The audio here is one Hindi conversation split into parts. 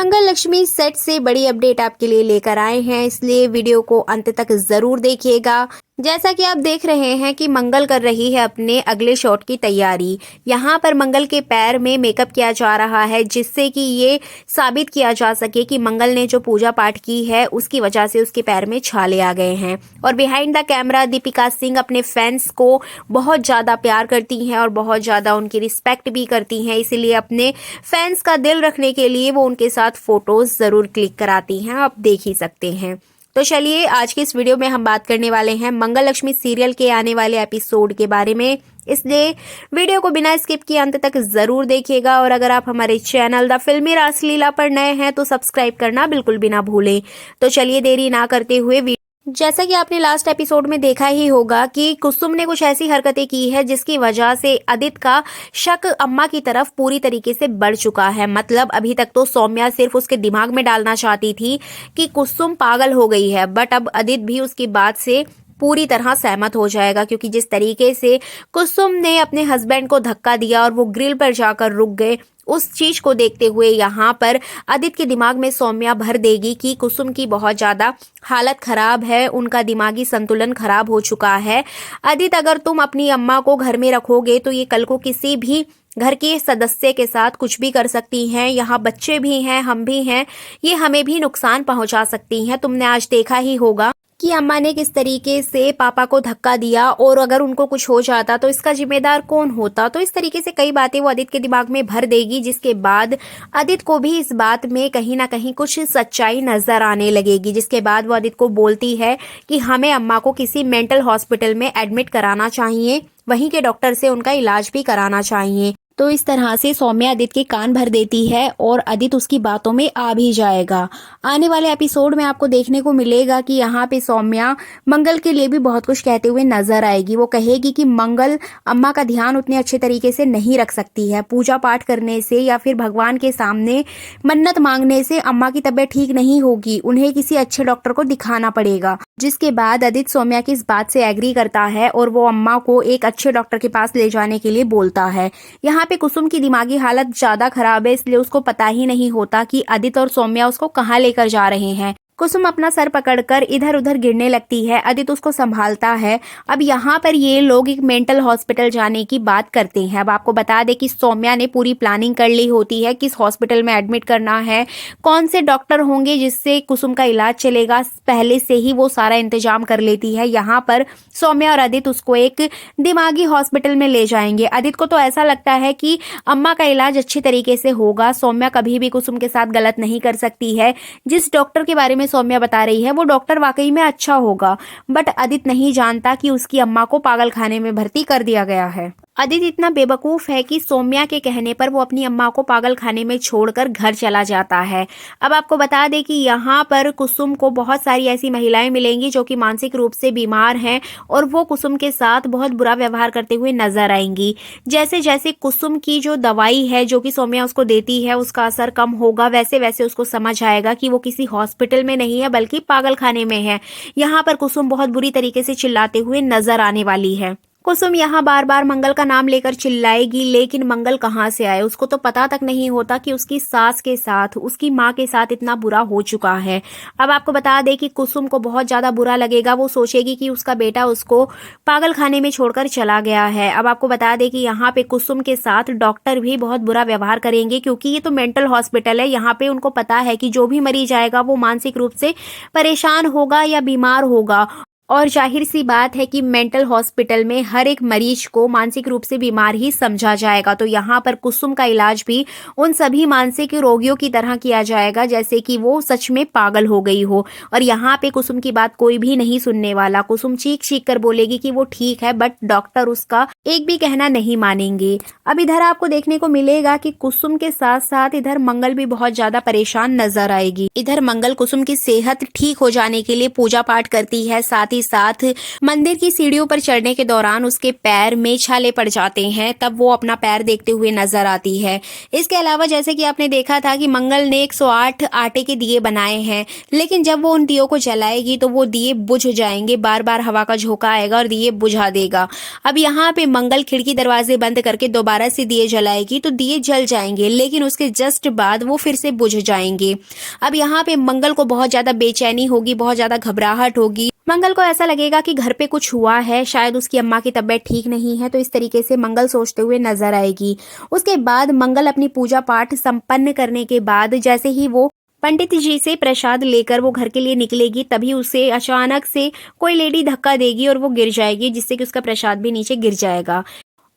मंगल लक्ष्मी सेट से बड़ी अपडेट आपके लिए लेकर आए हैं, इसलिए वीडियो को अंत तक जरूर देखिएगा। जैसा कि आप देख रहे हैं कि मंगल कर रही है अपने अगले शॉट की तैयारी। यहाँ पर मंगल के पैर में मेकअप किया जा रहा है, जिससे कि ये साबित किया जा सके कि मंगल ने जो पूजा पाठ की है उसकी वजह से उसके पैर में छाले आ गए हैं। और behind the camera Deepika Singh अपने फैंस को बहुत ज़्यादा प्यार करती हैं और बहुत ज़्यादा उनकी रिस्पेक्ट भी करती हैं, इसीलिए अपने फैंस का दिल रखने के लिए वो उनके साथ फोटोज ज़रूर क्लिक कराती हैं, आप देख ही सकते हैं। तो चलिए आज की इस वीडियो में हम बात करने वाले हैं मंगल लक्ष्मी सीरियल के आने वाले एपिसोड के बारे में, इसलिए वीडियो को बिना स्किप किए अंत तक जरूर देखिएगा। और अगर आप हमारे चैनल द फिल्मी रासलीला पर नए हैं तो सब्सक्राइब करना बिल्कुल भी ना भूलें। तो चलिए देरी ना करते हुए जैसा कि आपने लास्ट एपिसोड में देखा ही होगा कि कुसुम ने कुछ ऐसी हरकतें की है जिसकी वजह से अदित का शक अम्मा की तरफ पूरी तरीके से बढ़ चुका है। मतलब अभी तक तो सौम्या सिर्फ उसके दिमाग में डालना चाहती थी कि कुसुम पागल हो गई है, बट अब अदित भी उसकी बात से पूरी तरह सहमत हो जाएगा, क्योंकि जिस तरीके से कुसुम ने अपने हस्बैंड को धक्का दिया और वो ग्रिल पर जाकर रुक गए, उस चीज को देखते हुए यहाँ पर आदित्य के दिमाग में सौम्या भर देगी कि कुसुम की बहुत ज्यादा हालत खराब है, उनका दिमागी संतुलन खराब हो चुका है। आदित्य, अगर तुम अपनी अम्मा को घर में रखोगे तो ये कल को किसी भी घर के सदस्य के साथ कुछ भी कर सकती हैं। यहाँ बच्चे भी हैं, हम भी हैं, ये हमें भी नुकसान पहुंचा सकती हैं। तुमने आज देखा ही होगा कि अम्मा ने किस तरीके से पापा को धक्का दिया, और अगर उनको कुछ हो जाता तो इसका जिम्मेदार कौन होता। तो इस तरीके से कई बातें वो आदित्य के दिमाग में भर देगी, जिसके बाद आदित्य को भी इस बात में कहीं ना कहीं कुछ सच्चाई नजर आने लगेगी। जिसके बाद वो आदित्य को बोलती है कि हमें अम्मा को किसी मेंटल हॉस्पिटल में एडमिट कराना चाहिए, वहीं के डॉक्टर से उनका इलाज भी कराना चाहिए। तो इस तरह से सौम्या आदित्य के कान भर देती है और आदित्य उसकी बातों में आ भी जाएगा। आने वाले एपिसोड में आपको देखने को मिलेगा कि यहाँ पे सौम्या मंगल के लिए भी बहुत कुछ कहते हुए नजर आएगी। वो कहेगी कि मंगल अम्मा का ध्यान उतने अच्छे तरीके से नहीं रख सकती है, पूजा पाठ करने से या फिर भगवान के सामने मन्नत मांगने से अम्मा की तबीयत ठीक नहीं होगी, उन्हें किसी अच्छे डॉक्टर को दिखाना पड़ेगा। जिसके बाद आदित्य सौम्या की इस बात से एग्री करता है और वो अम्मा को एक अच्छे डॉक्टर के पास ले जाने के लिए बोलता है। यहाँ पे कुसुम की दिमागी हालत ज्यादा खराब है, इसलिए उसको पता ही नहीं होता कि आदित्य और सौम्या उसको कहाँ लेकर जा रहे हैं। कुसुम अपना सर पकड़कर इधर उधर गिरने लगती है, आदित्य उसको संभालता है। अब यहाँ पर ये लोग एक मेंटल हॉस्पिटल जाने की बात करते हैं। अब आपको बता दें कि सौम्या ने पूरी प्लानिंग कर ली होती है किस हॉस्पिटल में एडमिट करना है, कौन से डॉक्टर होंगे जिससे कुसुम का इलाज चलेगा, पहले से ही वो सारा इंतजाम कर लेती है। यहाँ पर सौम्या और आदित्य उसको एक दिमागी हॉस्पिटल में ले जाएंगे। आदित्य को तो ऐसा लगता है कि अम्मा का इलाज अच्छे तरीके से होगा, सौम्या कभी भी कुसुम के साथ गलत नहीं कर सकती है। जिस डॉक्टर के बारे में सौम्या बता रही है वो डॉक्टर वाकई में अच्छा होगा, बट आदित्य नहीं जानता कि उसकी अम्मा को पागल खाने में भर्ती कर दिया गया है। आदित्य इतना बेवकूफ है कि सौम्या के कहने पर वो अपनी अम्मा को पागल खाने में छोड़कर घर चला जाता है। अब आपको बता दें कि यहाँ पर कुसुम को बहुत सारी ऐसी महिलाएं मिलेंगी जो कि मानसिक रूप से बीमार हैं, और वो कुसुम के साथ बहुत बुरा व्यवहार करते हुए नजर आएंगी। जैसे जैसे कुसुम की जो दवाई है जो कि सौम्या उसको देती है उसका असर कम होगा, वैसे वैसे उसको समझ आएगा कि वो किसी हॉस्पिटल में नहीं है बल्कि पागल खाने में है। यहाँ पर कुसुम बहुत बुरी तरीके से चिल्लाते हुए नजर आने वाली है। कुसुम यहाँ बार बार मंगल का नाम लेकर चिल्लाएगी, लेकिन मंगल कहाँ से आए, उसको तो पता तक नहीं होता कि उसकी सास के साथ, उसकी माँ के साथ इतना बुरा हो चुका है। अब आपको बता दें कि कुसुम को बहुत ज्यादा बुरा लगेगा, वो सोचेगी कि उसका बेटा उसको पागल खाने में छोड़कर चला गया है। अब आपको बता दें कि यहाँ पे कुसुम के साथ डॉक्टर भी बहुत बुरा व्यवहार करेंगे, क्योंकि ये तो मेंटल हॉस्पिटल है। यहाँ पे उनको पता है कि जो भी मरीज आएगा वो मानसिक रूप से परेशान होगा या बीमार होगा, और जाहिर सी बात है कि मेंटल हॉस्पिटल में हर एक मरीज को मानसिक रूप से बीमार ही समझा जाएगा। तो यहाँ पर कुसुम का इलाज भी उन सभी मानसिक रोगियों की तरह किया जाएगा जैसे कि वो सच में पागल हो गई हो। और यहाँ पे कुसुम की बात कोई भी नहीं सुनने वाला। कुसुम चीख चीख कर बोलेगी कि वो ठीक है, बट डॉक्टर उसका एक भी कहना नहीं मानेंगे। अब इधर आपको देखने को मिलेगा कि कुसुम के साथ साथ इधर मंगल भी बहुत ज्यादा परेशान नजर आएगी। इधर मंगल कुसुम की सेहत ठीक हो जाने के लिए पूजा पाठ करती है, साथ ही ही साथ मंदिर की सीढ़ियों पर चढ़ने के दौरान उसके पैर में छाले पड़ जाते हैं, तब वो अपना पैर देखते हुए नजर आती है। इसके अलावा जैसे कि आपने देखा था कि मंगल ने 108 आटे के दिए बनाए हैं, लेकिन जब वो उन दियों को जलाएगी तो वो दिए बुझ जाएंगे, बार बार हवा का झोंका आएगा और दिए बुझा देगा। अब यहाँ पे मंगल खिड़की दरवाजे बंद करके दोबारा से दिए जलाएगी तो दिए जल जाएंगे, लेकिन उसके जस्ट बाद वो फिर से बुझ जाएंगे। अब यहाँ पे मंगल को बहुत ज्यादा बेचैनी होगी, बहुत ज्यादा घबराहट होगी। मंगल को ऐसा लगेगा कि घर पे कुछ हुआ है, शायद उसकी अम्मा की तबीयत ठीक नहीं है, तो इस तरीके से मंगल सोचते हुए नजर आएगी। उसके बाद मंगल अपनी पूजा पाठ संपन्न करने के बाद जैसे ही वो पंडित जी से प्रसाद लेकर वो घर के लिए निकलेगी, तभी उसे अचानक से कोई लेडी धक्का देगी और वो गिर जाएगी, जिससे कि उसका प्रसाद भी नीचे गिर जाएगा।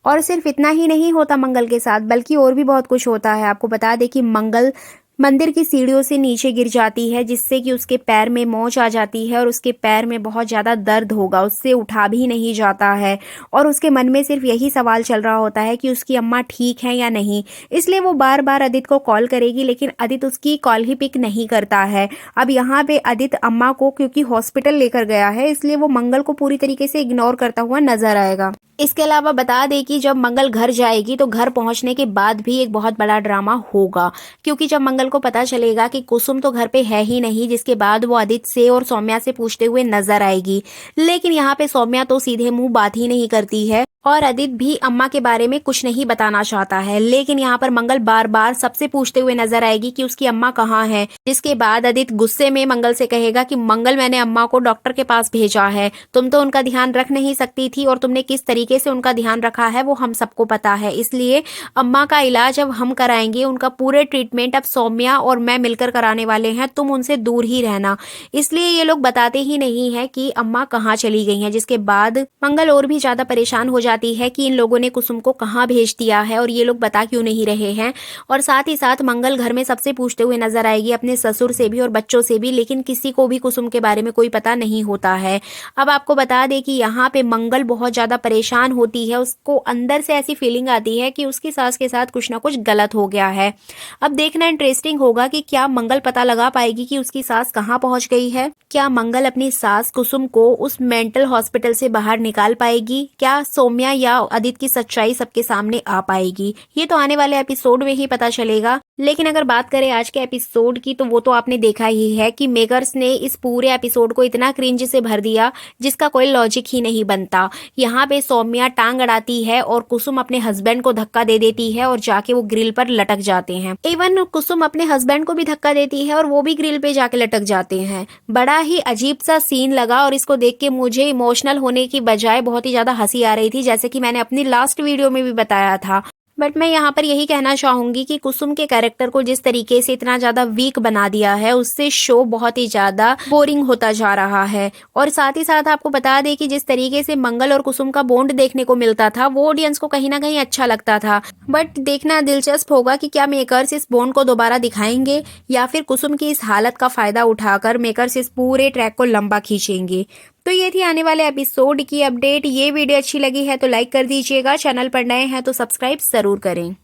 और सिर्फ इतना ही नहीं होता मंगल के साथ, बल्कि और भी बहुत कुछ होता है। आपको बता दें कि मंगल मंदिर की सीढ़ियों से नीचे गिर जाती है, जिससे कि उसके पैर में मोच आ जाती है और उसके पैर में बहुत ज़्यादा दर्द होगा, उससे उठा भी नहीं जाता है। और उसके मन में सिर्फ यही सवाल चल रहा होता है कि उसकी अम्मा ठीक है या नहीं। इसलिए वो बार बार आदित्य को कॉल करेगी, लेकिन आदित्य उसकी कॉल ही पिक नहीं करता है। अब यहाँ पे आदित्य अम्मा को क्योंकि हॉस्पिटल लेकर गया है, इसलिए वो मंगल को पूरी तरीके से इग्नोर करता हुआ नजर आएगा। इसके अलावा बता दें कि जब मंगल घर जाएगी तो घर पहुंचने के बाद भी एक बहुत बड़ा ड्रामा होगा, क्योंकि जब मंगल को पता चलेगा कि कुसुम तो घर पे है ही नहीं, जिसके बाद वो आदित्य से और सौम्या से पूछते हुए नजर आएगी। लेकिन यहाँ पे सौम्या तो सीधे मुंह बात ही नहीं करती है और आदित्य भी अम्मा के बारे में कुछ नहीं बताना चाहता है। लेकिन यहाँ पर मंगल बार बार सबसे पूछते हुए नजर आएगी कि उसकी अम्मा कहाँ है, जिसके बाद आदित्य गुस्से में मंगल से कहेगा कि मंगल, मैंने अम्मा को डॉक्टर के पास भेजा है, तुम तो उनका ध्यान रख नहीं सकती थी, और तुमने किस तरीके से उनका ध्यान रखा है वो हम सबको पता है। इसलिए अम्मा का इलाज अब हम कराएंगे, उनका पूरे ट्रीटमेंट अब सौम्या और मैं मिलकर कराने वाले हैं, तुम उनसे दूर ही रहना। इसलिए ये लोग बताते ही नहीं है कि अम्मा कहाँ चली गई हैं, जिसके बाद मंगल और भी ज्यादा परेशान हो जाती है कि इन लोगों ने कुसुम को कहाँ भेज दिया है और ये लोग बता क्यों नहीं रहे हैं। और साथ ही साथ मंगल घर में सबसे पूछते हुए नजर आएगी, अपने ससुर से भी और बच्चों से भी, लेकिन किसी को भी कुसुम के बारे में कोई पता नहीं होता है। अब आपको बता दें कि यहाँ पे मंगल बहुत ज्यादा परेशान होती है, उसको अंदर से ऐसी फीलिंग आती है कि उसकी सास के साथ कुछ ना कुछ गलत हो गया है। अब देखना इंटरेस्टिंग होगा कि क्या मंगल पता लगा पाएगी कि उसकी सास कहाँ पहुंच गई है। क्या मंगल अपनी सास कुसुम को उस मेंटल हॉस्पिटल से बाहर निकाल पाएगी? क्या सौम्या या आदित्य की सच्चाई सबके सामने आ पाएगी? ये तो आने वाले एपिसोड में ही पता चलेगा। लेकिन अगर बात करें आज के एपिसोड की, तो वो तो आपने देखा ही है कि मेकर्स ने इस पूरे एपिसोड को इतना क्रिंज से भर दिया जिसका कोई लॉजिक ही नहीं बनता। यहाँ पे सौम्या टांग अड़ाती है और कुसुम अपने हस्बैंड को धक्का दे देती है और जाके वो ग्रिल पर लटक जाते हैं। इवन कुसुम अपने हस्बैंड को भी धक्का देती है और वो भी ग्रिल पे जाके लटक जाते हैं। बड़ा ही अजीब सा सीन लगा और इसको देख के मुझे इमोशनल होने की बजाय बहुत ही ज्यादा हंसी आ रही थी, जैसे कि मैंने अपनी लास्ट वीडियो में भी बताया था। बट मैं यहाँ पर यही कहना चाहूंगी कि कुसुम के कैरेक्टर को जिस तरीके से इतना ज्यादा वीक बना दिया है, उससे शो बहुत ही ज्यादा बोरिंग होता जा रहा है। और साथ ही साथ आपको बता दें कि जिस तरीके से मंगल और कुसुम का बॉन्ड देखने को मिलता था, वो ऑडियंस को कहीं ना कहीं अच्छा लगता था। बट देखना दिलचस्प होगा कि क्या मेकर्स इस बॉन्ड को दोबारा दिखाएंगे या फिर कुसुम की इस हालत का फायदा उठाकर मेकर्स इस पूरे ट्रैक को लंबा खींचेंगे। तो ये थी आने वाले एपिसोड की अपडेट। ये वीडियो अच्छी लगी है तो लाइक कर दीजिएगा, चैनल पर नए हैं तो सब्सक्राइब जरूर करें।